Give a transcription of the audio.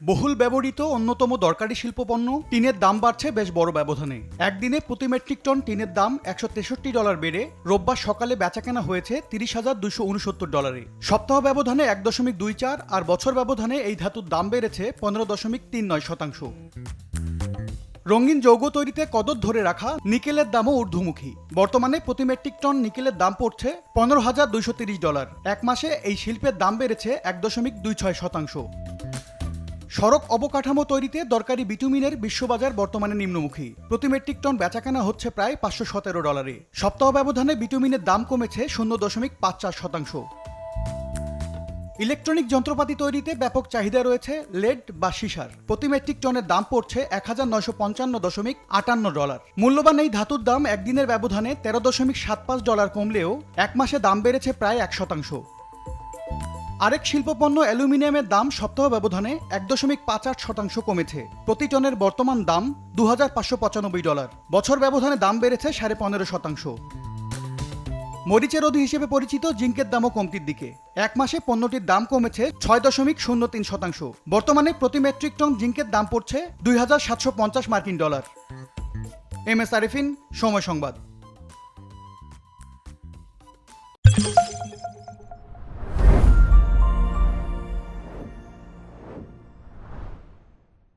বহুল ব্যবহৃত অন্যতম দরকারি শিল্পপণ্য টিনের দাম বাড়ছে বেশ বড় ব্যবধানে। একদিনে প্রতি মেট্রিক টন টিনের দাম $163 বেড়ে রোববার সকালে বেচাকেনা হয়েছে $30,269। সপ্তাহ ব্যবধানে 1.24 আর বছর ব্যবধানে এই ধাতুর দাম বেড়েছে 15.39%। রঙিন যৌগ তৈরিতে কদর ধরে রাখা নিকেলের দামও ঊর্ধ্বমুখী। বর্তমানে প্রতি মেট্রিক টন নিকেলের দাম পড়ছে $15,230। এক মাসে এই শিল্পের দাম বেড়েছে 1.26%। সড়ক অবকাঠামো তৈরিতে দরকারি বিটুমিনের বিশ্ববাজার বর্তমানে নিম্নমুখী। প্রতি মেট্রিক টন বেচাকেনা হচ্ছে প্রায় $517। সপ্তাহ ব্যবধানে বিটুমিনের দাম কমেছে 0.54%। ইলেকট্রনিক যন্ত্রপাতি তৈরিতে ব্যাপক চাহিদা রয়েছে লেড বা সীসার। প্রতি মেট্রিক টনের দাম পড়ছে $1,955.58। মূল্যবান এই ধাতুর দাম একদিনের ব্যবধানে $13.75 কমলেও এক মাসে দাম বেড়েছে প্রায় 1%। আরেক শিল্পপণ্য অ্যালুমিনিয়ামের দাম সপ্তাহ ব্যবধানে 1.58% কমেছে। প্রতি টনের বর্তমান দাম $2,595। বছর ব্যবধানে দাম বেড়েছে 15.5%। মরিচের অধি হিসেবে পরিচিত জিঙ্কের দামও কমতির দিকে। এক মাসে পণ্যটির দাম কমেছে 6.03%। বর্তমানে প্রতি মেট্রিক টন জিঙ্কের দাম পড়ছে $2,750। এম এস আরিফিন, সময় সংবাদ।